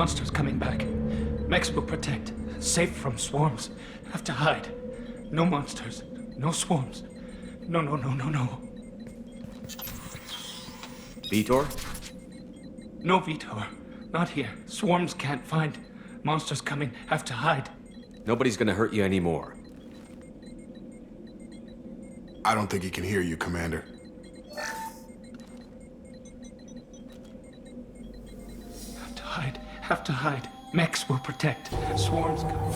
monsters coming back. Mechs will protect. Safe from swarms. Have to hide. No monsters. No swarms. No. Vitor? No, Vitor. Not here. Swarms can't find. Monsters coming. Have to hide. Nobody's gonna hurt you anymore. I don't think he can hear you, Commander. Have to hide. Mechs will protect. Swarms come.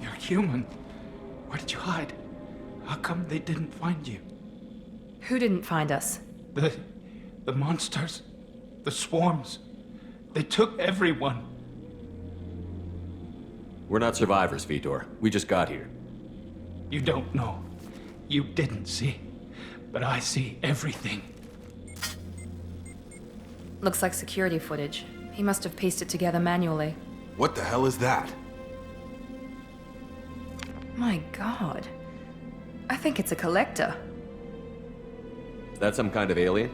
You're human. Where did you hide? How come they didn't find you? Who didn't find us? The monsters. The swarms. They took everyone. We're not survivors, Vitor. We just got here. You don't know. You didn't see. But I see everything. Looks like security footage. He must have pieced it together manually. What the hell is that? My god. I think it's a collector. Is that some kind of alien?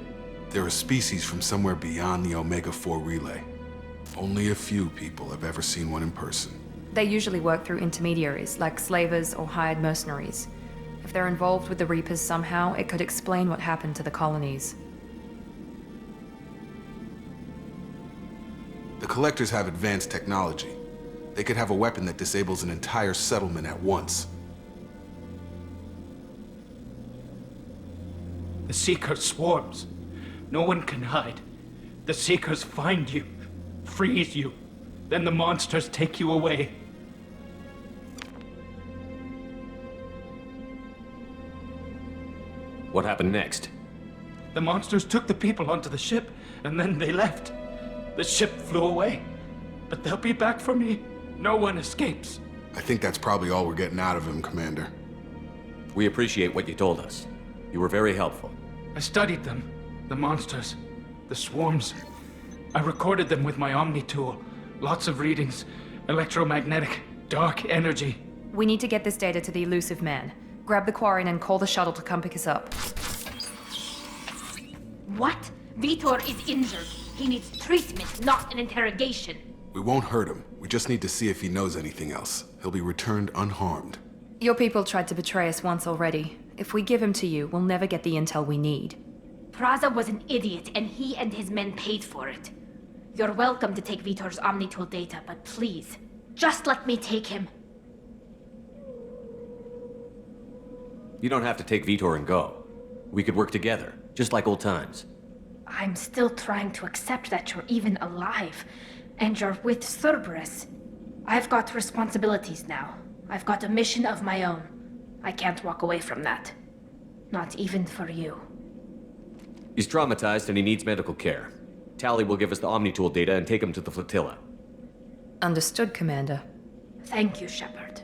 They're a species from somewhere beyond the Omega-4 relay. Only a few people have ever seen one in person. They usually work through intermediaries, like slavers or hired mercenaries. If they're involved with the Reapers somehow, it could explain what happened to the colonies. The Collectors have advanced technology. They could have a weapon that disables an entire settlement at once. The Seeker swarms. No one can hide. The Seekers find you, freeze you. Then the monsters take you away. What happened next? The monsters took the people onto the ship, and then they left. The ship flew away. But they'll be back for me. No one escapes. I think that's probably all we're getting out of him, Commander. We appreciate what you told us. You were very helpful. I studied them. The monsters. The swarms. I recorded them with my Omni tool. Lots of readings. Electromagnetic. Dark energy. We need to get this data to the elusive man. Grab the Quarian and call the shuttle to come pick us up. What? Vitor is injured. He needs treatment, not an interrogation. We won't hurt him. We just need to see if he knows anything else. He'll be returned unharmed. Your people tried to betray us once already. If we give him to you, we'll never get the intel we need. Praza was an idiot, and he and his men paid for it. You're welcome to take Vitor's Omnitool data, but please, just let me take him. You don't have to take Vitor and go. We could work together, just like old times. I'm still trying to accept that you're even alive, and you're with Cerberus. I've got responsibilities now. I've got a mission of my own. I can't walk away from that. Not even for you. He's traumatized and he needs medical care. Tally will give us the Omnitool data and take him to the flotilla. Understood, Commander. Thank you, Shepard.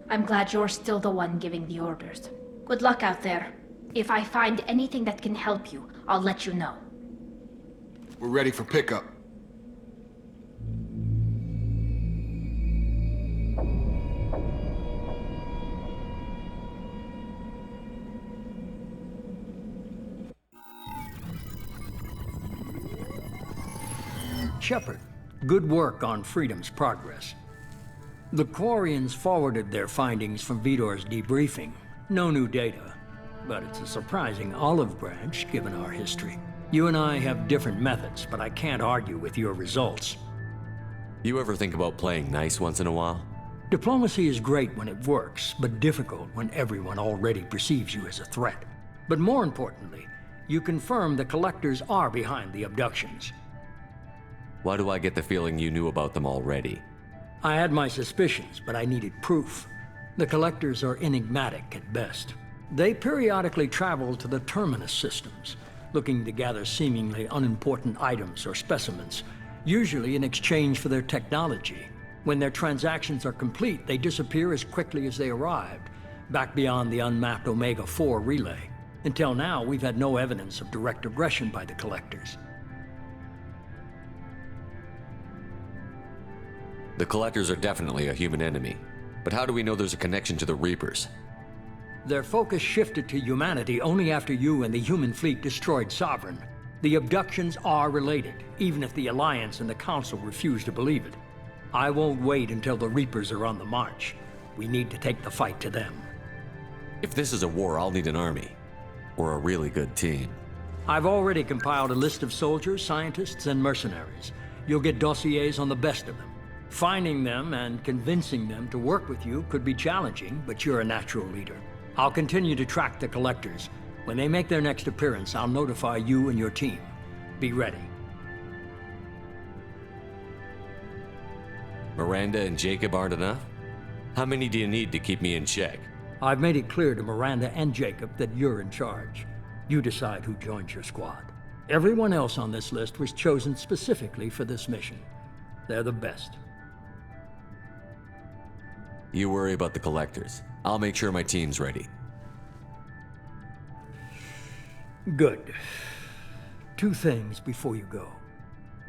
I'm glad you're still the one giving the orders. Good luck out there. If I find anything that can help you, I'll let you know. We're ready for pickup. Shepard, good work on Freedom's progress. The Quarians forwarded their findings from Vitor's debriefing. No new data, but it's a surprising olive branch given our history. You and I have different methods, but I can't argue with your results. You ever think about playing nice once in a while? Diplomacy is great when it works, but difficult when everyone already perceives you as a threat. But more importantly, you confirm the Collectors are behind the abductions. Why do I get the feeling you knew about them already? I had my suspicions, but I needed proof. The Collectors are enigmatic at best. They periodically travel to the Terminus systems, looking to gather seemingly unimportant items or specimens, usually in exchange for their technology. When their transactions are complete, they disappear as quickly as they arrived, back beyond the unmapped Omega-4 relay. Until now, we've had no evidence of direct aggression by the Collectors. The Collectors are definitely a human enemy. But how do we know there's a connection to the Reapers? Their focus shifted to humanity only after you and the human fleet destroyed Sovereign. The abductions are related, even if the Alliance and the Council refuse to believe it. I won't wait until the Reapers are on the march. We need to take the fight to them. If this is a war, I'll need an army. Or a really good team. I've already compiled a list of soldiers, scientists, and mercenaries. You'll get dossiers on the best of them. Finding them and convincing them to work with you could be challenging, but you're a natural leader. I'll continue to track the collectors. When they make their next appearance, I'll notify you and your team. Be ready. Miranda and Jacob aren't enough? How many do you need to keep me in check? I've made it clear to Miranda and Jacob that you're in charge. You decide who joins your squad. Everyone else on this list was chosen specifically for this mission. They're the best. You worry about the collectors. I'll make sure my team's ready. Good. 2 things before you go.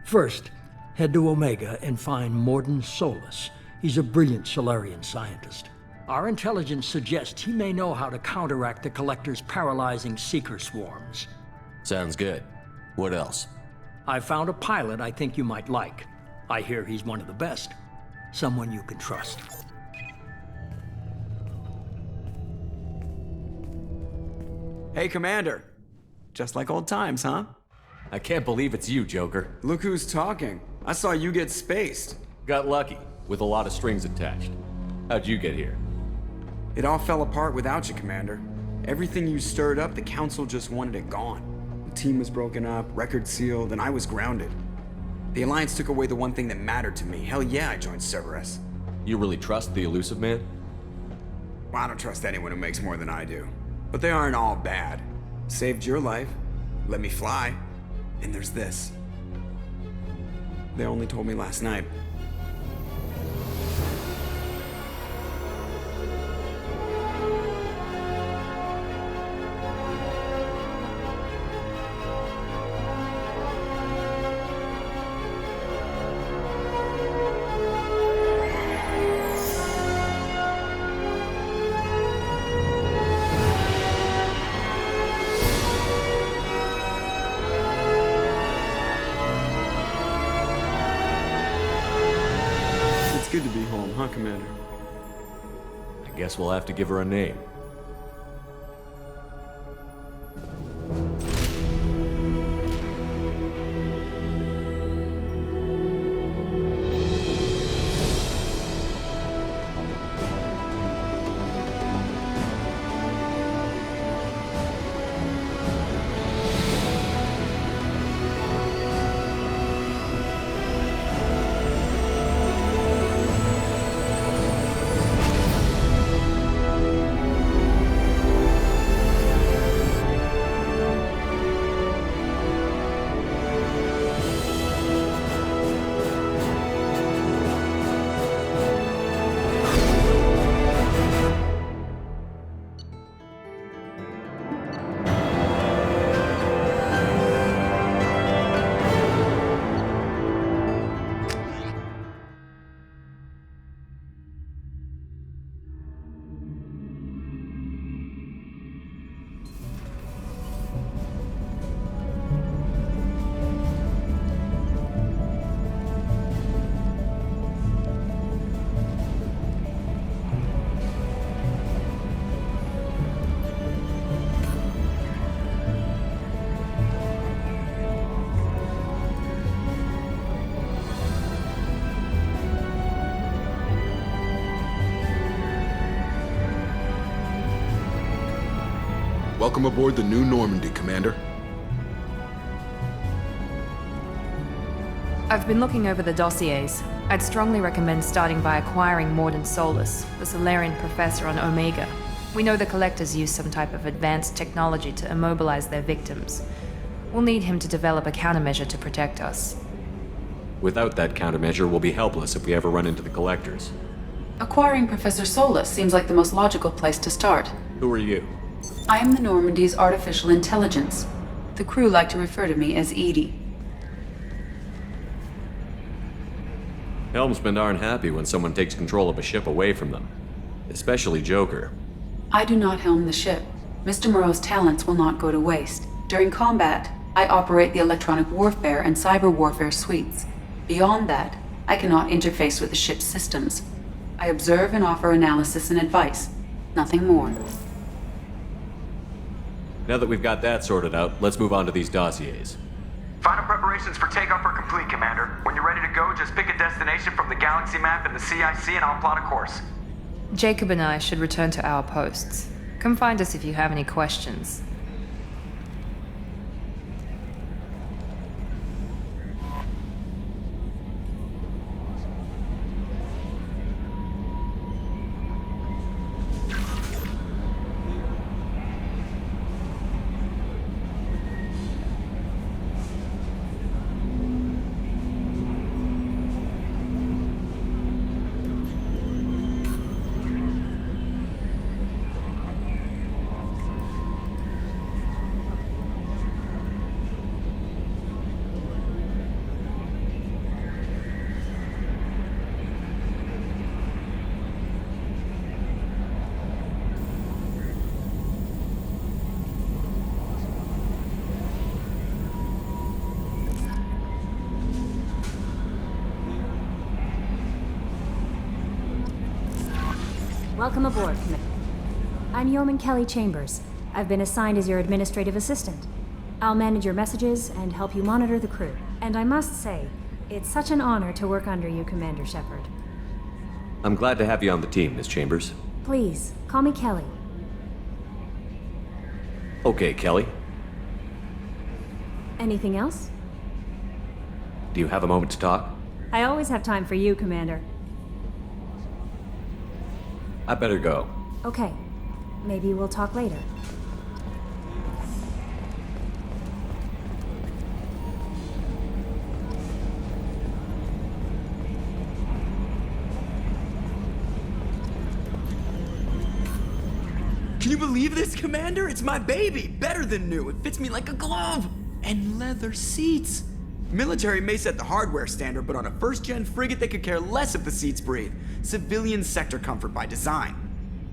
First, head to Omega and find Morden Solus. He's a brilliant Solarian scientist. Our intelligence suggests he may know how to counteract the Collector's paralyzing Seeker swarms. Sounds good. What else? I found a pilot I think you might like. I hear he's one of the best. Someone you can trust. Hey, Commander. Just like old times, huh? I can't believe it's you, Joker. Look who's talking. I saw you get spaced. Got lucky, with a lot of strings attached. How'd you get here? It all fell apart without you, Commander. Everything you stirred up, the Council just wanted it gone. The team was broken up, record sealed, and I was grounded. The Alliance took away the one thing that mattered to me. Hell yeah, I joined Cerberus. You really trust the elusive man? Well, I don't trust anyone who makes more than I do. But they aren't all bad. Saved your life, let me fly, and there's this. They only told me last night. Good to be home, huh, Commander? I guess we'll have to give her a name. Welcome aboard the New Normandy, Commander. I've been looking over the dossiers. I'd strongly recommend starting by acquiring Morden Solus, the Solarian professor on Omega. We know the Collectors use some type of advanced technology to immobilize their victims. We'll need him to develop a countermeasure to protect us. Without that countermeasure, we'll be helpless if we ever run into the Collectors. Acquiring Professor Solus seems like the most logical place to start. Who are you? I am the Normandy's artificial intelligence. The crew like to refer to me as Edie. Helmsmen aren't happy when someone takes control of a ship away from them. Especially Joker. I do not helm the ship. Mr. Moreau's talents will not go to waste. During combat, I operate the electronic warfare and cyber warfare suites. Beyond that, I cannot interface with the ship's systems. I observe and offer analysis and advice. Nothing more. Now that we've got that sorted out, let's move on to these dossiers. Final preparations for takeoff are complete, Commander. When you're ready to go, just pick a destination from the galaxy map and the CIC and I'll plot a course. Jacob and I should return to our posts. Come find us if you have any questions. Welcome aboard, Commander. I'm Yeoman Kelly Chambers. I've been assigned as your administrative assistant. I'll manage your messages and help you monitor the crew. And I must say, it's such an honor to work under you, Commander Shepard. I'm glad to have you on the team, Miss Chambers. Please, call me Kelly. Okay, Kelly. Anything else? Do you have a moment to talk? I always have time for you, Commander. I better go. Okay. Maybe we'll talk later. Can you believe this, Commander? It's my baby! Better than new. It fits me like a glove! And leather seats! Military may set the hardware standard, but on a first-gen frigate they could care less if the seats breathe. Civilian sector comfort by design.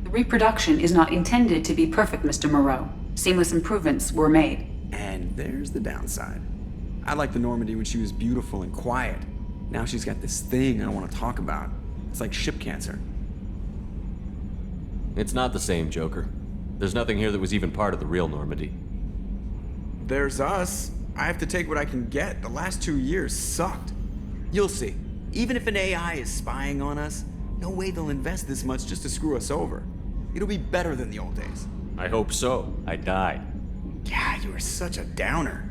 The reproduction is not intended to be perfect, Mr. Moreau. Seamless improvements were made. And there's the downside. I liked the Normandy when she was beautiful and quiet. Now she's got this thing I don't want to talk about. It's like ship cancer. It's not the same, Joker. There's nothing here that was even part of the real Normandy. There's us. I have to take what I can get. The last 2 years sucked. You'll see. Even if an AI is spying on us, no way they'll invest this much just to screw us over. It'll be better than the old days. I hope so. I died. Yeah, you are such a downer.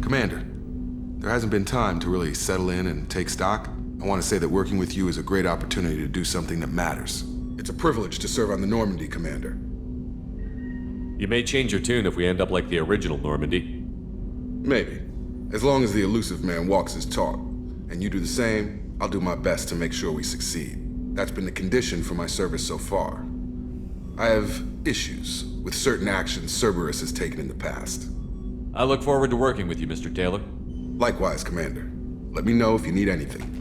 Commander, there hasn't been time to really settle in and take stock. I want to say that working with you is a great opportunity to do something that matters. It's a privilege to serve on the Normandy, Commander. You may change your tune if we end up like the original Normandy. Maybe. As long as the elusive man walks his talk, and you do the same, I'll do my best to make sure we succeed. That's been the condition for my service so far. I have issues with certain actions Cerberus has taken in the past. I look forward to working with you, Mr. Taylor. Likewise, Commander. Let me know if you need anything.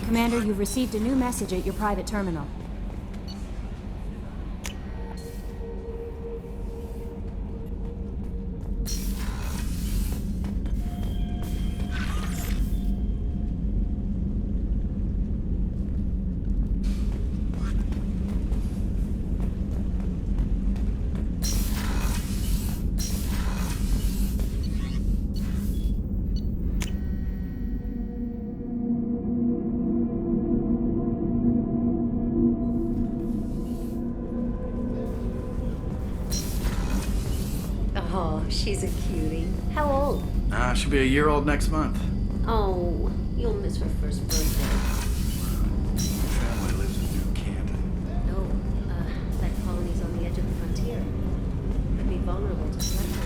Commander, you've received a new message at your private terminal. She's a cutie. How old? She'll be a year old next month. Oh, you'll miss her first birthday. Family lives in New Canton. No, that colony's on the edge of the frontier. Could be vulnerable to selection.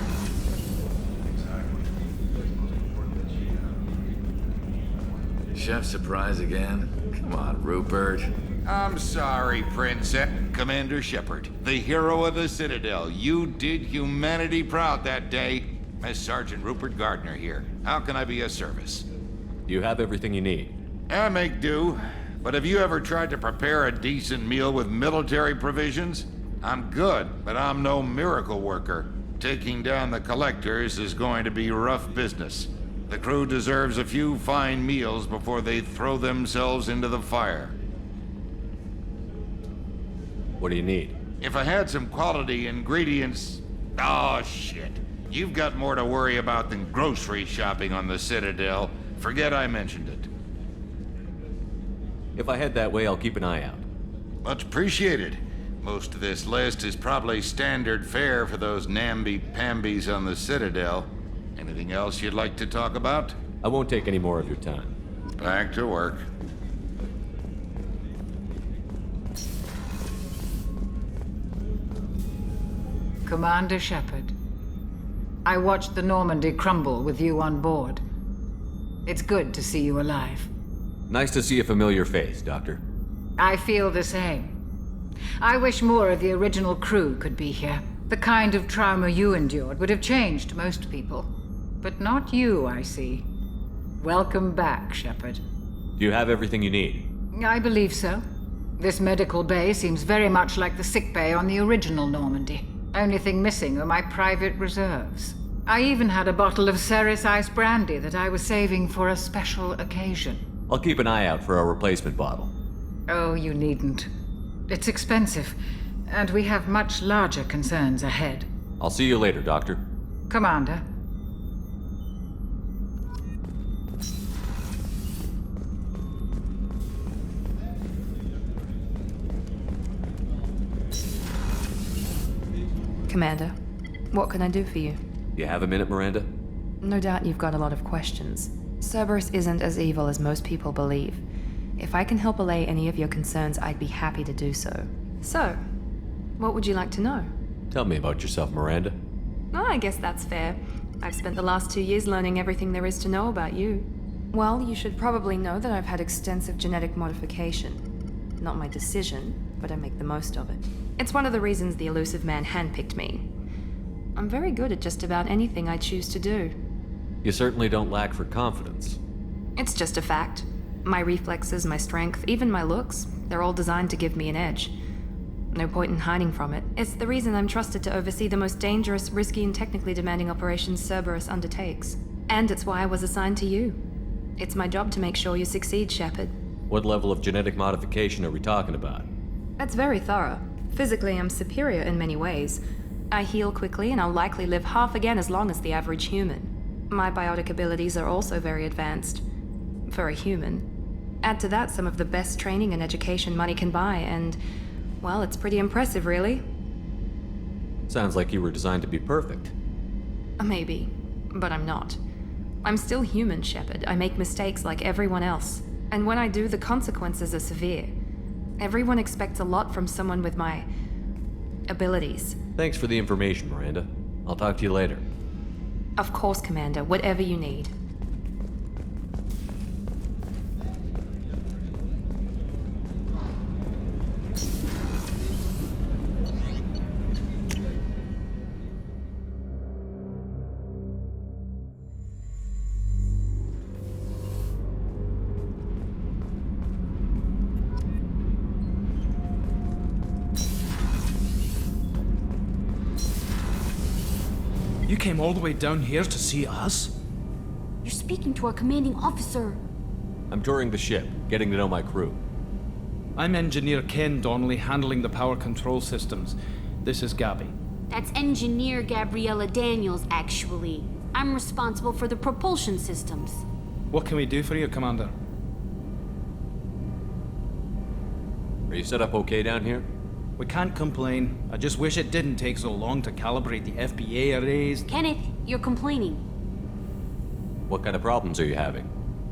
Chef surprise again? Come on, Rupert. I'm sorry, Princess. Commander Shepard, the hero of the Citadel. You did humanity proud that day. Miss Sergeant Rupert Gardner here. How can I be of service? You have everything you need. I make do. But have you ever tried to prepare a decent meal with military provisions? I'm good, but I'm no miracle worker. Taking down the collectors is going to be rough business. The crew deserves a few fine meals before they throw themselves into the fire. What do you need? If I had some quality ingredients... Oh, shit. You've got more to worry about than grocery shopping on the Citadel. Forget I mentioned it. If I head that way, I'll keep an eye out. Much appreciated. Most of this list is probably standard fare for those namby-pambies on the Citadel. Anything else you'd like to talk about? I won't take any more of your time. Back to work. Commander Shepard, I watched the Normandy crumble with you on board. It's good to see you alive. Nice to see a familiar face, Doctor. I feel the same. I wish more of the original crew could be here. The kind of trauma you endured would have changed most people. But not you, I see. Welcome back, Shepard. Do you have everything you need? I believe so. This medical bay seems very much like the sick bay on the original Normandy. Only thing missing are my private reserves. I even had a bottle of Ceres Ice brandy that I was saving for a special occasion. I'll keep an eye out for a replacement bottle. Oh, you needn't. It's expensive, and we have much larger concerns ahead. I'll see you later, Doctor. Commander. Commander, what can I do for you? You have a minute, Miranda? No doubt you've got a lot of questions. Cerberus isn't as evil as most people believe. If I can help allay any of your concerns, I'd be happy to do so. So, what would you like to know? Tell me about yourself, Miranda. Oh, I guess that's fair. I've spent the last 2 years learning everything there is to know about you. Well, you should probably know that I've had extensive genetic modification. Not my decision, but I make the most of it. It's one of the reasons the elusive man handpicked me. I'm very good at just about anything I choose to do. You certainly don't lack for confidence. It's just a fact. My reflexes, my strength, even my looks, they're all designed to give me an edge. No point in hiding from it. It's the reason I'm trusted to oversee the most dangerous, risky, and technically demanding operations Cerberus undertakes. And it's why I was assigned to you. It's my job to make sure you succeed, Shepard. What level of genetic modification are we talking about? That's very thorough. Physically, I'm superior in many ways. I heal quickly, and I'll likely live half again as long as the average human. My biotic abilities are also very advanced. For a human. Add to that some of the best training and education money can buy, and, well, it's pretty impressive, really. Sounds like you were designed to be perfect. Maybe, but I'm not. I'm still human, Shepard. I make mistakes like everyone else. And when I do, the consequences are severe. Everyone expects a lot from someone with my abilities. Thanks for the information, Miranda. I'll talk to you later. Of course, Commander. Whatever you need. You came all the way down here to see us? You're speaking to our commanding officer. I'm touring the ship, getting to know my crew. I'm Engineer Ken Donnelly, handling the power control systems. This is Gabby. That's Engineer Gabriella Daniels, actually. I'm responsible for the propulsion systems. What can we do for you, Commander? Are you set up okay down here? We can't complain. I just wish it didn't take so long to calibrate the FBA arrays. Kenneth, you're complaining. What kind of problems are you having?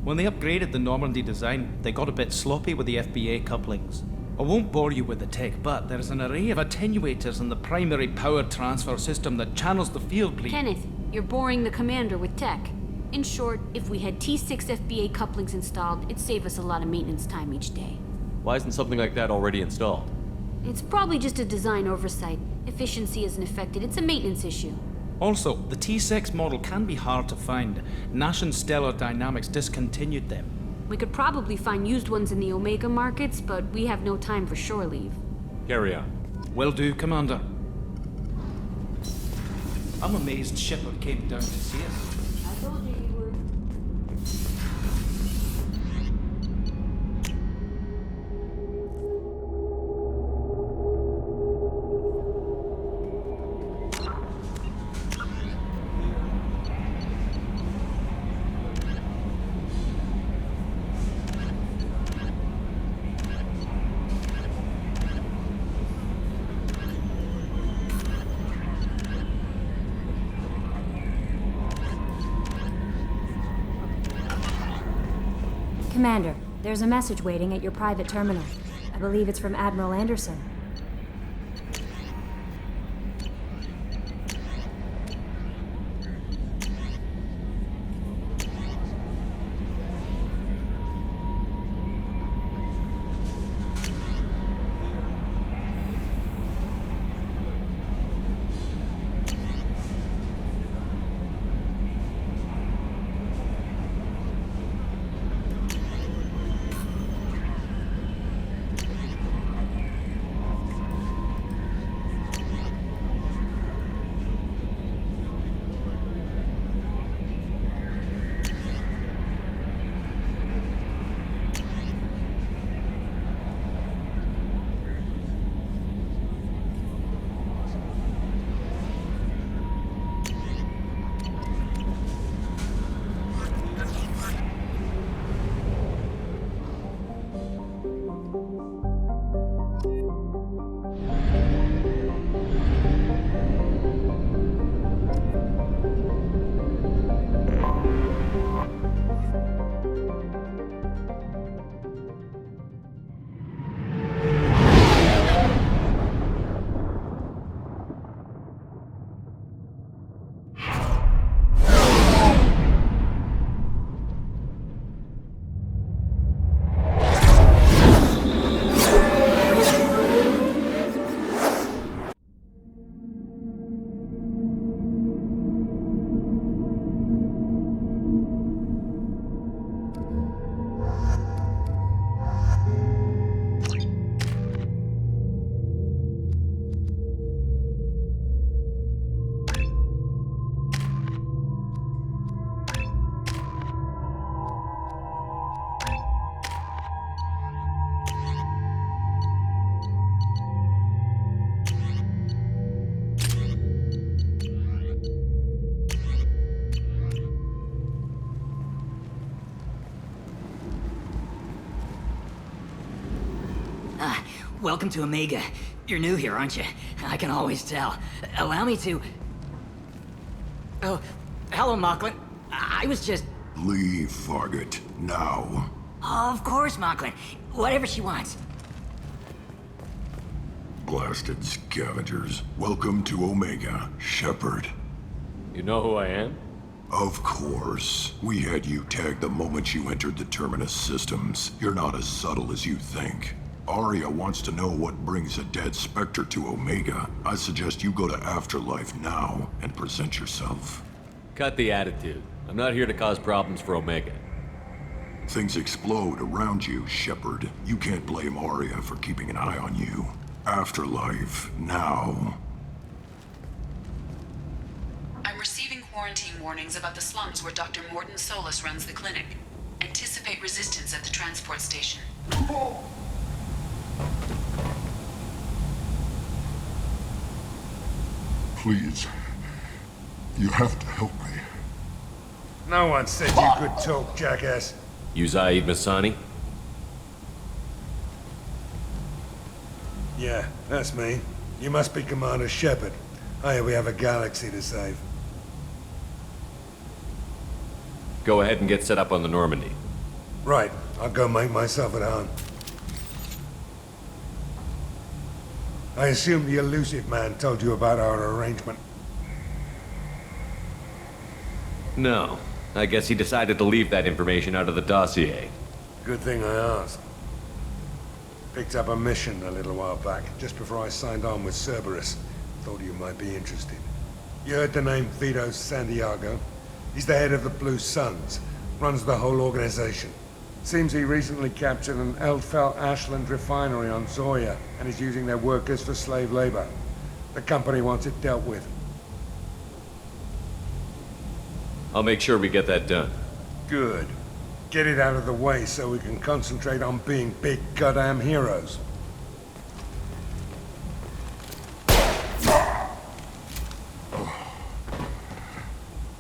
When they upgraded the Normandy design, they got a bit sloppy with the FBA couplings. I won't bore you with the tech, but there's an array of attenuators in the primary power transfer system that channels the field bleed. Kenneth, you're boring the commander with tech. In short, if we had T6 FBA couplings installed, it'd save us a lot of maintenance time each day. Why isn't something like that already installed? It's probably just a design oversight. Efficiency isn't affected, it's a maintenance issue. Also, the T6 model can be hard to find. Nash and Stellar Dynamics discontinued them. We could probably find used ones in the Omega markets, but we have no time for shore leave. Carry on. Will do, Commander. I'm amazed Shepard came down to see us. I told you he would. Commander, there's a message waiting at your private terminal. I believe it's from Admiral Anderson. Welcome to Omega. You're new here, aren't you? I can always tell. Allow me to... Oh, hello, Mocklin. I was just... Leave, Fargate. Now. Of course, Mocklin. Whatever she wants. Blasted scavengers. Welcome to Omega, Shepard. You know who I am? Of course. We had you tagged the moment you entered the Terminus systems. You're not as subtle as you think. Arya wants to know what brings a dead Spectre to Omega. I suggest you go to Afterlife now and present yourself. Cut the attitude. I'm not here to cause problems for Omega. Things explode around you, Shepard. You can't blame Arya for keeping an eye on you. Afterlife now. I'm receiving quarantine warnings about the slums where Dr. Morton Solus runs the clinic. Anticipate resistance at the transport station. Please. You have to help me. No one said you could talk, jackass. You Zaid Masani? Yeah, that's me. You must be Commander Shepard. Oh yeah, we have a galaxy to save. Go ahead and get set up on the Normandy. Right, I'll go make myself at home. I assume the elusive man told you about our arrangement. No. I guess he decided to leave that information out of the dossier. Good thing I asked. Picked up a mission a little while back, just before I signed on with Cerberus. Thought you might be interested. You heard the name Vito Santiago? He's the head of the Blue Suns, runs the whole organization. Seems he recently captured an Eldfell Ashland refinery on Zoya, and is using their workers for slave labor. The company wants it dealt with. I'll make sure we get that done. Good. Get it out of the way so we can concentrate on being big goddamn heroes.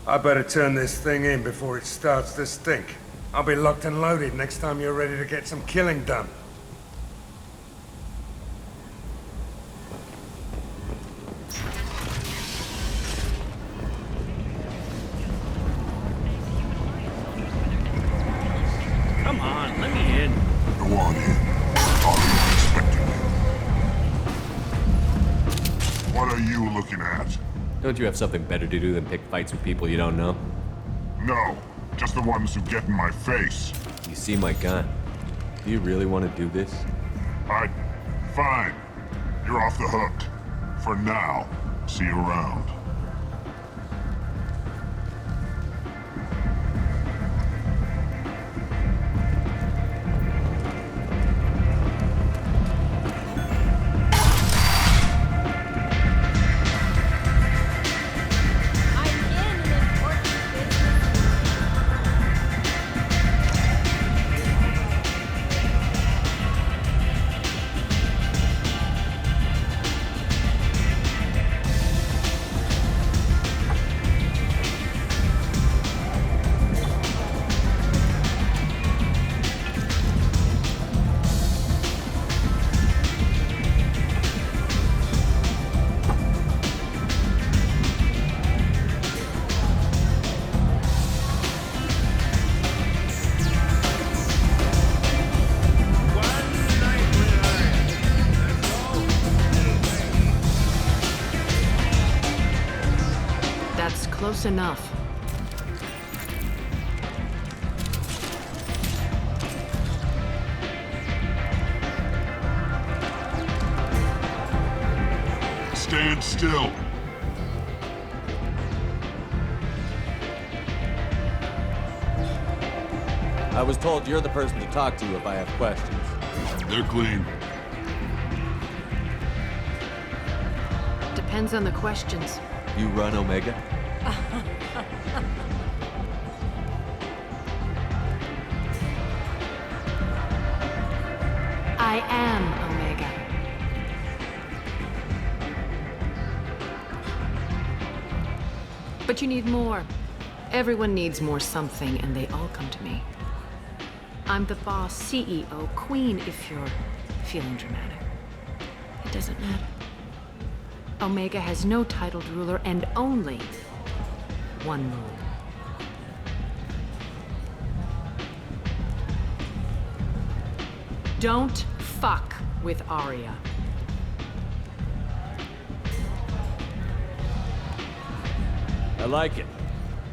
I better turn this thing in before it starts to stink. I'll be locked and loaded next time you're ready to get some killing done. Come on, let me in. Go on in. I'm expecting you. What are you looking at? Don't you have something better to do than pick fights with people you don't know? No, just the ones who get in my face. You see my gun. Do you really want to do this? Fine. You're off the hook. For now. See you around. Close enough. Stand still. I was told you're the person to talk to if I have questions. They're clean. Depends on the questions. You run Omega? I am Omega. But you need more. Everyone needs more something, and they all come to me. I'm the boss, CEO, queen, if you're feeling dramatic. It doesn't matter. Omega has no titled ruler and only one rule. Don't fuck with Arya. I like it.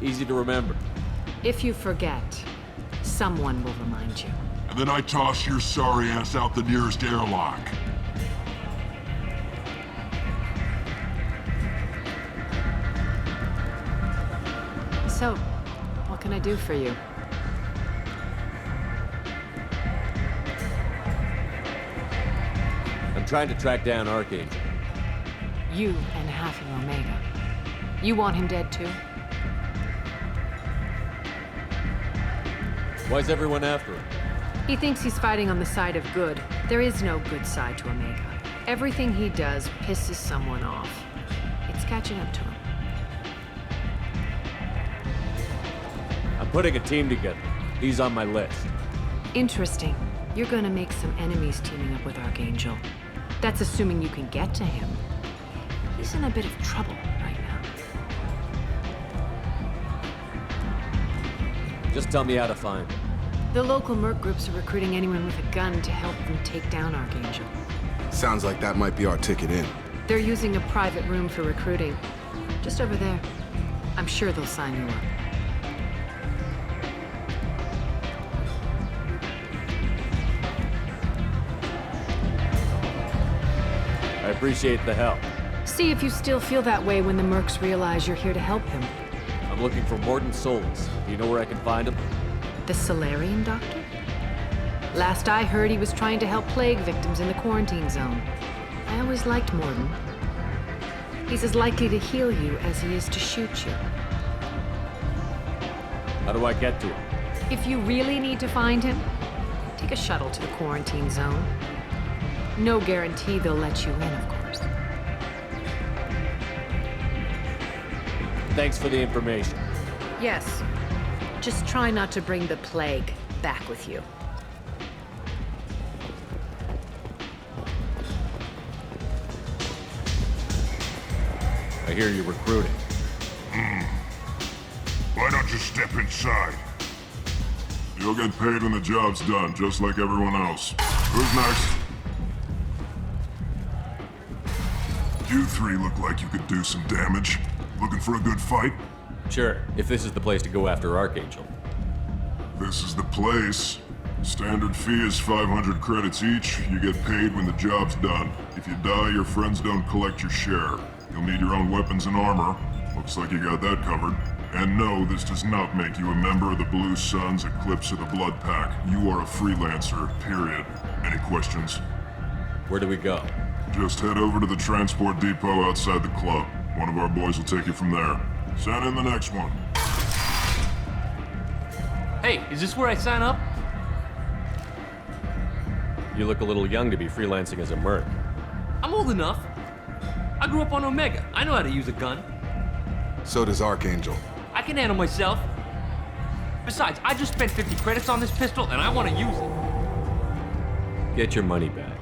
Easy to remember. If you forget, someone will remind you. And then I toss your sorry ass out the nearest airlock. So, what can I do for you? I'm trying to track down Archangel. You and half of Omega. You want him dead too? Why's everyone after him? He thinks he's fighting on the side of good. There is no good side to Omega. Everything he does pisses someone off. It's catching up to him. I'm putting a team together. He's on my list. Interesting. You're gonna make some enemies teaming up with Archangel. That's assuming you can get to him. He's in a bit of trouble right now. Just tell me how to find him. The local merc groups are recruiting anyone with a gun to help them take down Archangel. Sounds like that might be our ticket in. They're using a private room for recruiting. Just over there. I'm sure they'll sign you up. I appreciate the help. See if you still feel that way when the mercs realize you're here to help him. I'm looking for Morden Solus. Do you know where I can find him? The Solarian doctor? Last I heard, he was trying to help plague victims in the quarantine zone. I always liked Morden. He's as likely to heal you as he is to shoot you. How do I get to him? If you really need to find him, take a shuttle to the quarantine zone. No guarantee they'll let you in, of course. Thanks for the information. Yes. Just try not to bring the plague back with you. I hear you're recruiting. Why don't you step inside? You'll get paid when the job's done, just like everyone else. Who's next? You three look like you could do some damage. Looking for a good fight? Sure, if this is the place to go after Archangel. This is the place. Standard fee is 500 credits each. You get paid when the job's done. If you die, your friends don't collect your share. You'll need your own weapons and armor. Looks like you got that covered. And no, this does not make you a member of the Blue Suns, Eclipse, or the Blood Pack. You are a freelancer, period. Any questions? Where do we go? Just head over to the transport depot outside the club. One of our boys will take you from there. Send in the next one. Hey, is this where I sign up? You look a little young to be freelancing as a merc. I'm old enough. I grew up on Omega. I know how to use a gun. So does Archangel. I can handle myself. Besides, I just spent 50 credits on this pistol and I want to use it. Get your money back.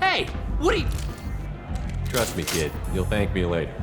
Hey, what are you... Trust me, kid. You'll thank me later.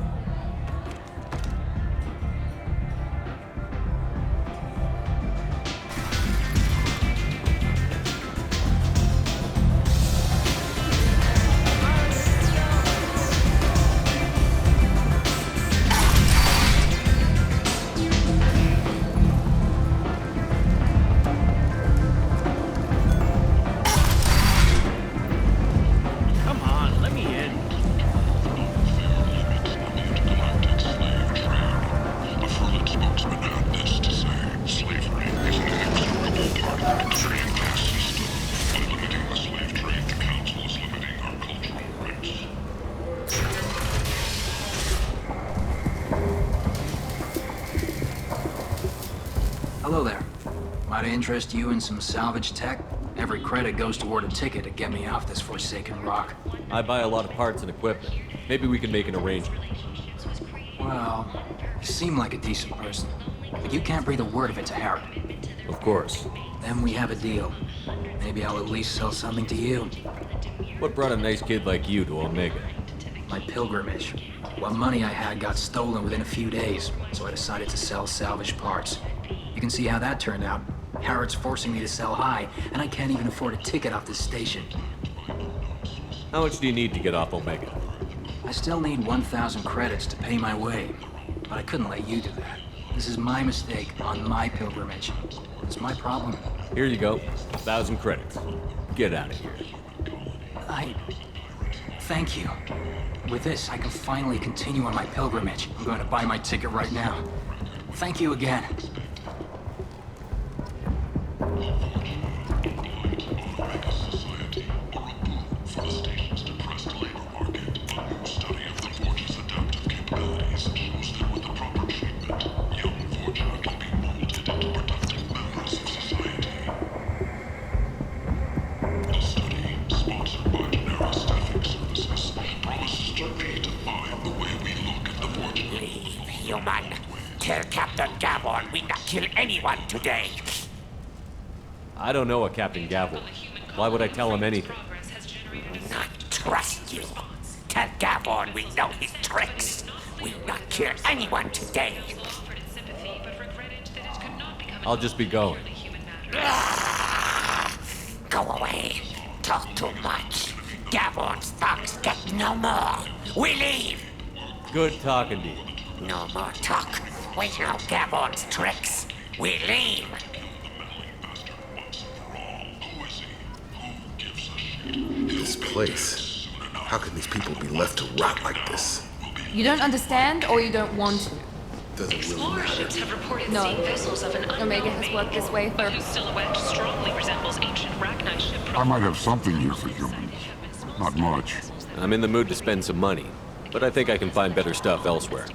Hello there. Might I interest you in some salvage tech? Every credit goes toward a ticket to get me off this forsaken rock. I buy a lot of parts and equipment. Maybe we can make an arrangement. Well, you seem like a decent person, but you can't breathe a word of it to Harry. Of course. Then we have a deal. Maybe I'll at least sell something to you. What brought a nice kid like you to Omega? My pilgrimage. What money I had got stolen within a few days, so I decided to sell salvage parts. You can see how that turned out. Harrod's forcing me to sell high, and I can't even afford a ticket off this station. How much do you need to get off Omega? I still need 1,000 credits to pay my way, but I couldn't let you do that. This is my mistake on my pilgrimage. It's my problem. Here you go. 1,000 credits. Get out of here. Thank you. With this, I can finally continue on my pilgrimage. I'm going to buy my ticket right now. Thank you again. Human, tell Captain Gavon we not kill anyone today. I don't know a Captain Gavel. Why would I tell him anything? trust you. Tell Gavon we know his tricks. We'll not kill anyone today. I'll just be going. Go away. Talk too much. Gavon's thugs get no more. We leave. Good talking to you. No more talk. We know Gavon's tricks. We leave. This place. How can these people be left to rot like this? You don't understand, or you don't want to? Doesn't really matter. Ships have reported No. seeing vessels of an unknown Omega has worked this way for... whose silhouette strongly resembles ancient Rachni ship. I might have something here for humans. Not much. I'm in the mood to spend some money, but I think I can find better stuff elsewhere.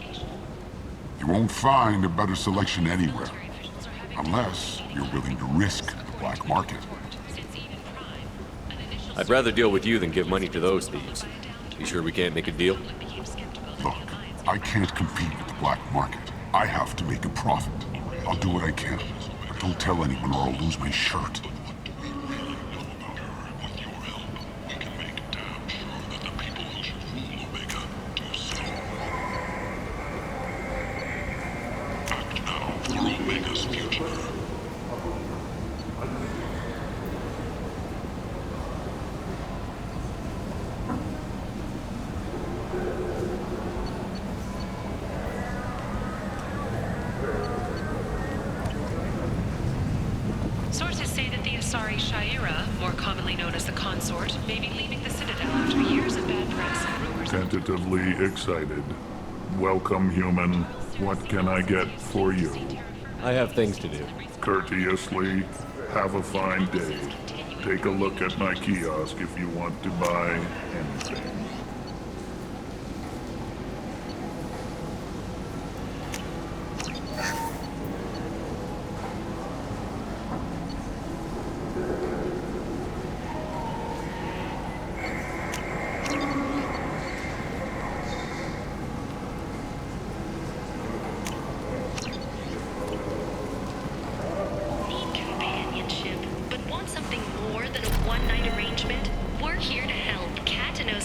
You won't find a better selection anywhere. Unless you're willing to risk the black market. I'd rather deal with you than give money to those thieves. You sure we can't make a deal? Look, I can't compete with the black market. I have to make a profit. I'll do what I can, but don't tell anyone or I'll lose my shirt. Sources say that the Asari Shaira, more commonly known as the Consort, may be leaving the Citadel after years of bad press and rumors. Tentatively excited. Welcome, human. What can I get for you? I have things to do. Courteously, have a fine day. Take a look at my kiosk if you want to buy anything.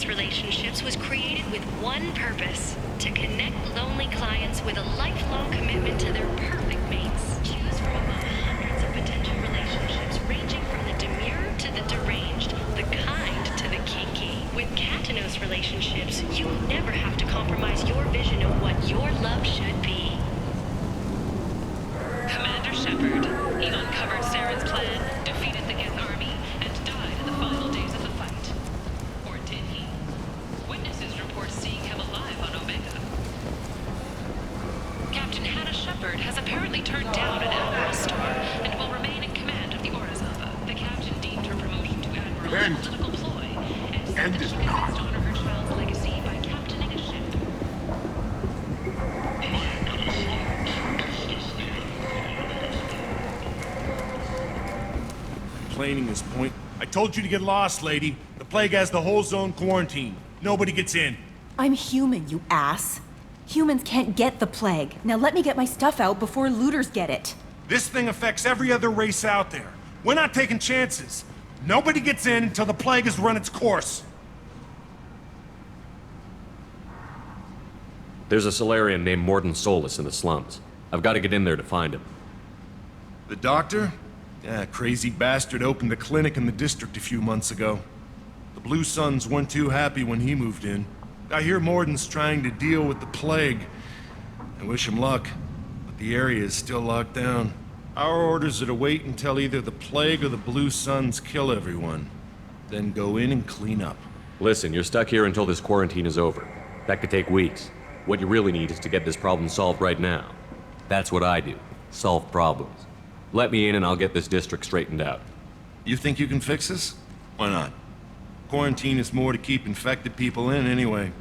Relationships was created with one purpose: to connect lonely clients with a lifelong commitment to their perfect mates. Choose from among hundreds of potential relationships ranging from the demure to the deranged, the kind to the kinky. With Katanos relationships, you never have to compromise your vision of what your love should be. Commander Shepard, he uncovered Saren's plan, defeated the Geth army, and died in the final days of the fight. Or did he? Witnesses report seeing him alive on Omega. Captain Hannah Shepard has apparently turned down an admiral star and will remain in command of the Orizaba. The captain deemed her promotion to admiral a political ploy and said that she could best honor her child's legacy by captaining a ship. Complaining his point. I told you to get lost, lady. The plague has the whole zone quarantined. Nobody gets in. I'm human, you ass. Humans can't get the plague. Now let me get my stuff out before looters get it. This thing affects every other race out there. We're not taking chances. Nobody gets in until the plague has run its course. There's a Solarian named Morden Solus in the slums. I've got to get in there to find him. The doctor? Yeah, crazy bastard opened a clinic in the district a few months ago. The Blue Suns weren't too happy when he moved in. I hear Morden's trying to deal with the plague. I wish him luck, but the area is still locked down. Our orders are to wait until either the plague or the Blue Suns kill everyone. Then go in and clean up. Listen, you're stuck here until this quarantine is over. That could take weeks. What you really need is to get this problem solved right now. That's what I do. Solve problems. Let me in and I'll get this district straightened out. You think you can fix this? Why not? Quarantine is more to keep infected people in anyway.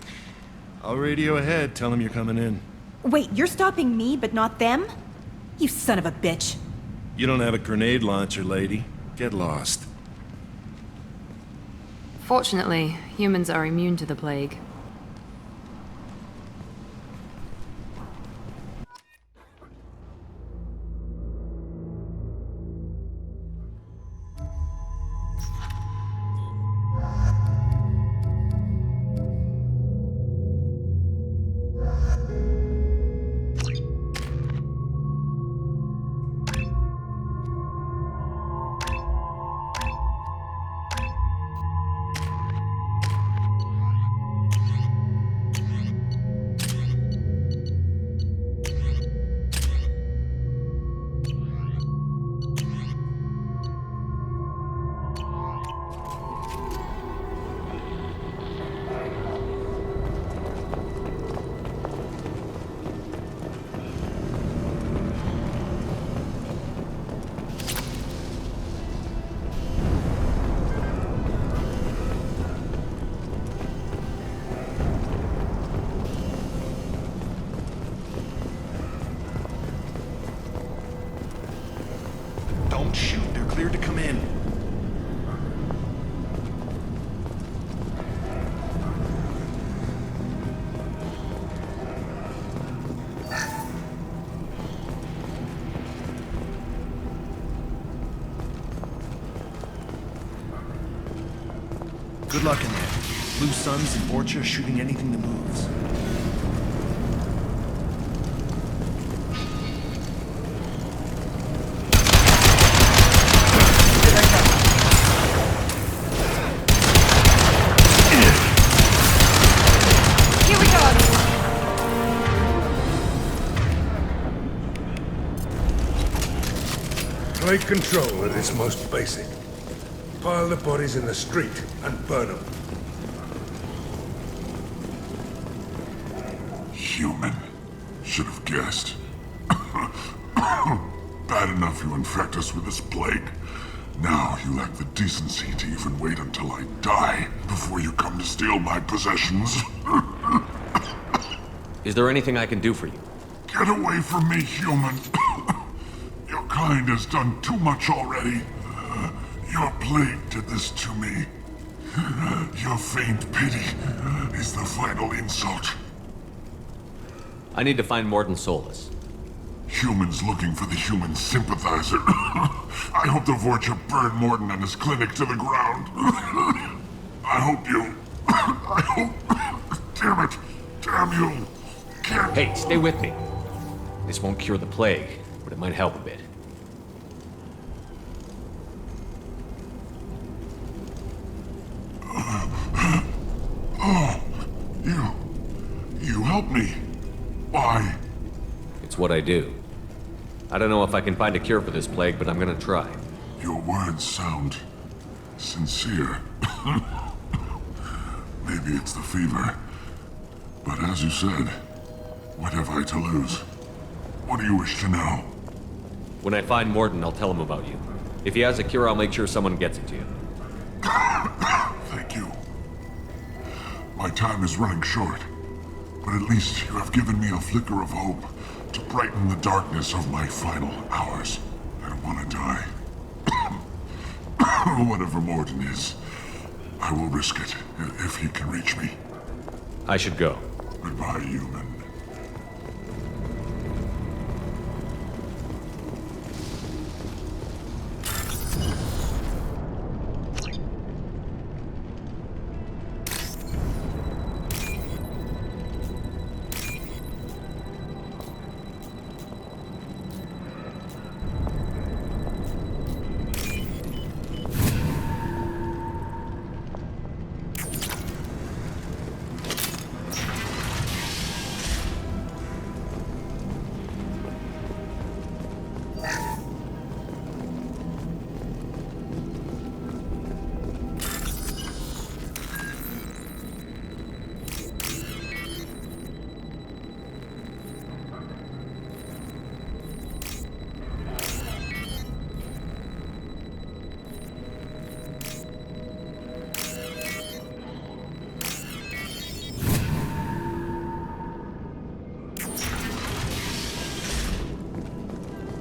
I'll radio ahead, tell them you're coming in. Wait, you're stopping me, but not them? You son of a bitch. You don't have a grenade launcher, lady. Get lost. Fortunately, humans are immune to the plague. Good luck in there. Blue Suns and Orcha shooting anything that moves. Here we go! Take control at its most basic. Pile the bodies in the street and burn them. Human. Should have guessed. Bad enough you infect us with this plague. Now you lack the decency to even wait until I die before you come to steal my possessions. Is there anything I can do for you? Get away from me, human. Your kind has done too much already. Your plague did this to me. Your faint pity is the final insult. I need to find Morden Solus. Humans looking for the human sympathizer. I hope the Vorcha burned Morden and his clinic to the ground. I hope you... I hope... Damn it! Damn you! Can't... Hey, stay with me. This won't cure the plague, but it might help a bit. Oh, you helped me. Why? It's what I do. I don't know if I can find a cure for this plague, but I'm gonna try. Your words sound sincere. Maybe it's the fever. But as you said, what have I to lose? What do you wish to know? When I find Morden, I'll tell him about you. If he has a cure, I'll make sure someone gets it to you. Thank you. My time is running short, but at least you have given me a flicker of hope to brighten the darkness of my final hours. I don't want to die. Whatever Morden is, I will risk it if he can reach me. I should go. Goodbye, human.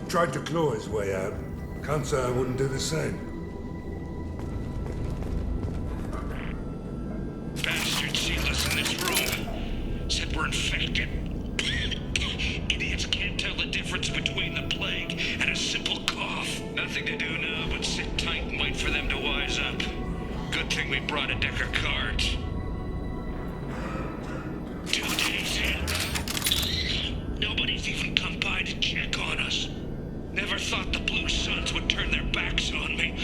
Tried to claw his way out. Can't say I wouldn't do the same. Bastards sealed us in this room. Said we're infected. Idiots can't tell the difference between the plague and a simple cough. Nothing to do now but sit tight and wait for them to wise up. Good thing we brought a deck of cards. 2 days in. Nobody's even come by to check on us. Never thought the Blue Suns would turn their backs on me.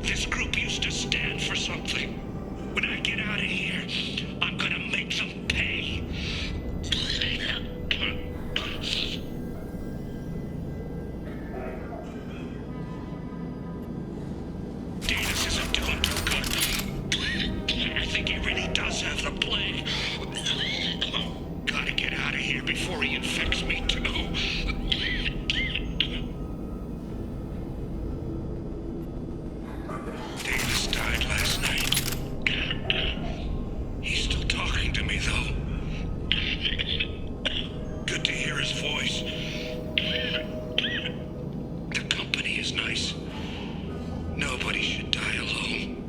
This group used to stand for something. When I get out of here, I'm gonna make them pay. Davis isn't doing too good. I think he really does have the plague. Gotta get out of here before he infects me too. Davis died last night. He's still talking to me, though. Good to hear his voice. The company is nice. Nobody should die alone.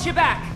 watch your back!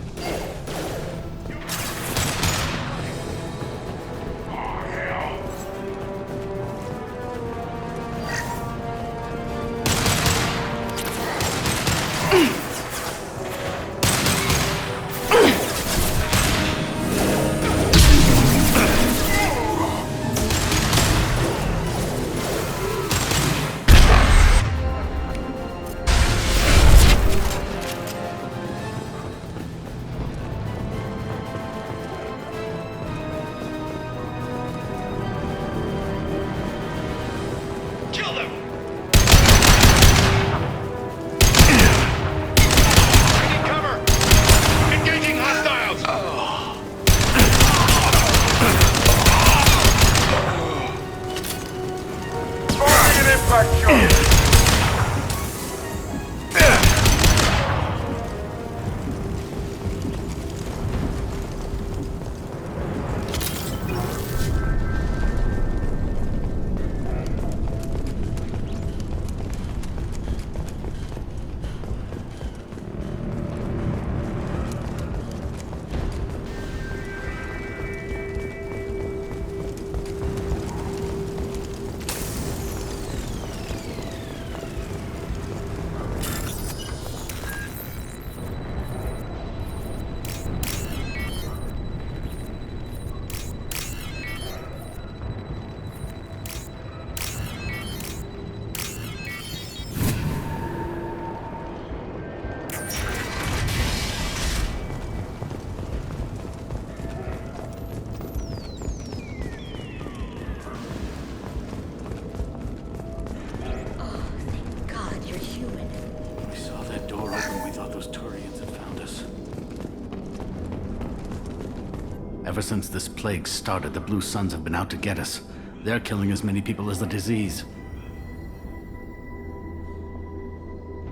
Ever since this plague started, the Blue Suns have been out to get us. They're killing as many people as the disease.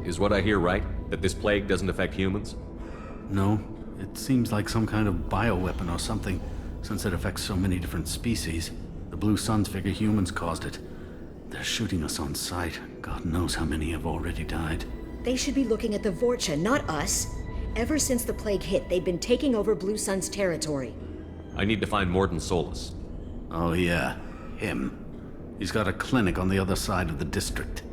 Is what I hear right? That this plague doesn't affect humans? No. It seems like some kind of bioweapon or something, since it affects so many different species. The Blue Suns figure humans caused it. They're shooting us on sight. God knows how many have already died. They should be looking at the Vorcha, not us. Ever since the plague hit, they've been taking over Blue Sun's territory. I need to find Morden Solus. Oh yeah, him. He's got a clinic on the other side of the district.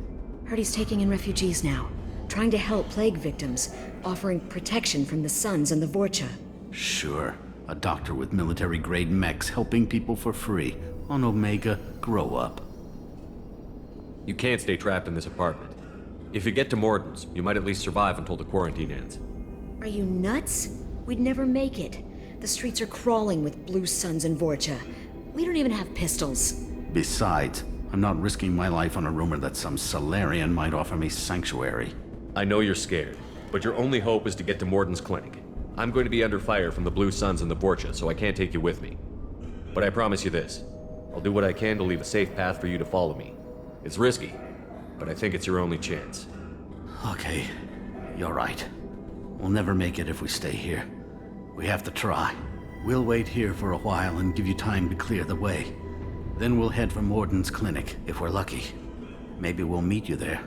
Heard he's taking in refugees now, trying to help plague victims, offering protection from the Suns and the Vorcha. Sure. A doctor with military-grade mechs helping people for free. On Omega, grow up. You can't stay trapped in this apartment. If you get to Morden's, you might at least survive until the quarantine ends. Are you nuts? We'd never make it. The streets are crawling with Blue Suns and Vorcha. We don't even have pistols. Besides, I'm not risking my life on a rumor that some Solarian might offer me sanctuary. I know you're scared, but your only hope is to get to Morden's clinic. I'm going to be under fire from the Blue Suns and the Vorcha, so I can't take you with me. But I promise you this. I'll do what I can to leave a safe path for you to follow me. It's risky, but I think it's your only chance. Okay, you're right. We'll never make it if we stay here. We have to try. We'll wait here for a while and give you time to clear the way. Then we'll head for Morden's clinic, if we're lucky. Maybe we'll meet you there.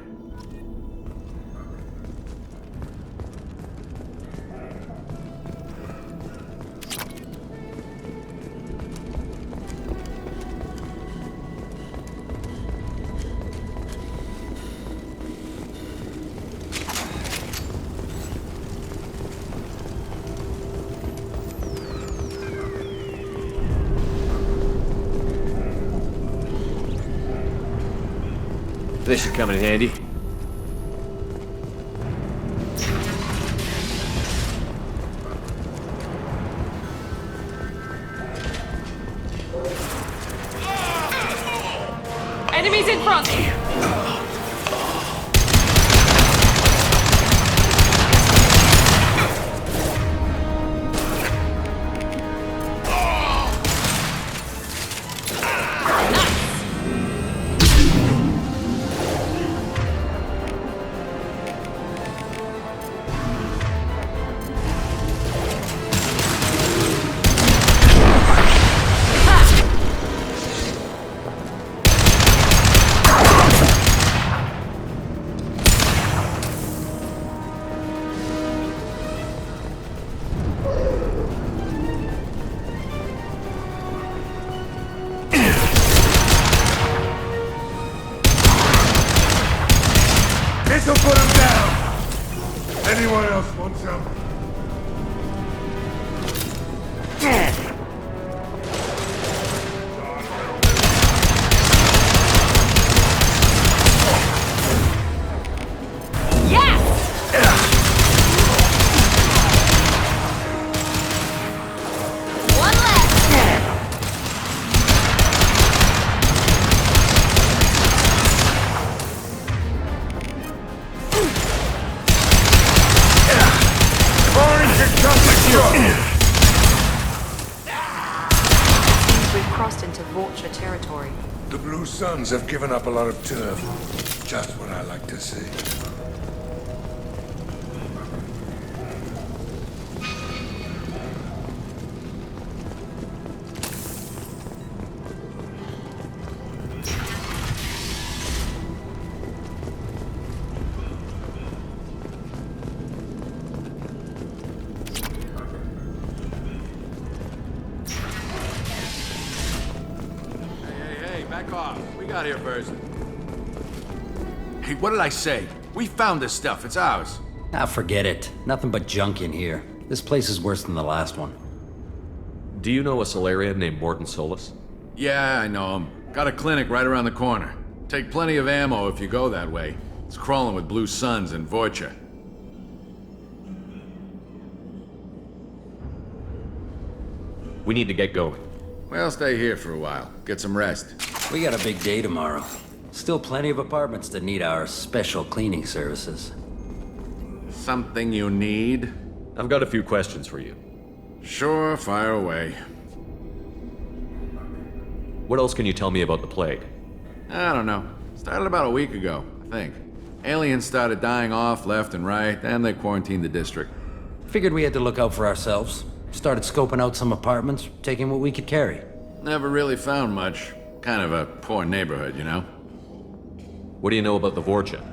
This should come in handy. Enemies in front! Anyone else want some? Territory. The Blue Suns have given up a lot of turf. Just what I like to see. Back off. We got here first. Hey, what did I say? We found this stuff. It's ours. Ah, forget it. Nothing but junk in here. This place is worse than the last one. Do you know a Solarian named Morden Solus? Yeah, I know him. Got a clinic right around the corner. Take plenty of ammo if you go that way. It's crawling with Blue Suns and Voyager. We need to get going. Well, stay here for a while. Get some rest. We got a big day tomorrow. Still plenty of apartments that need our special cleaning services. Something you need? I've got a few questions for you. Sure, fire away. What else can you tell me about the plague? I don't know. Started about a week ago, I think. Aliens started dying off left and right, and they quarantined the district. Figured we had to look out for ourselves. Started scoping out some apartments, taking what we could carry. Never really found much. Kind of a poor neighborhood, you know? What do you know about the Vorcha?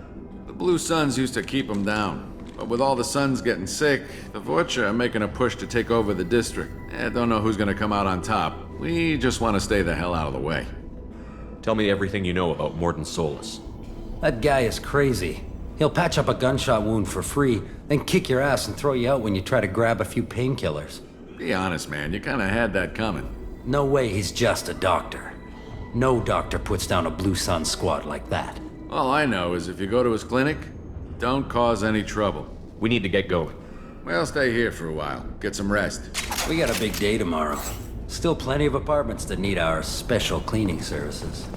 The Blue Suns used to keep them down. But with all the Suns getting sick, the Vorcha are making a push to take over the district. Don't know who's gonna come out on top. We just want to stay the hell out of the way. Tell me everything you know about Morden Solus. That guy is crazy. He'll patch up a gunshot wound for free, then kick your ass and throw you out when you try to grab a few painkillers. Be honest, man. You kinda had that coming. No way he's just a doctor. No doctor puts down a Blue Sun squad like that. All I know is if you go to his clinic, don't cause any trouble. We need to get going. Well, stay here for a while. Get some rest. We got a big day tomorrow. Still plenty of apartments that need our special cleaning services.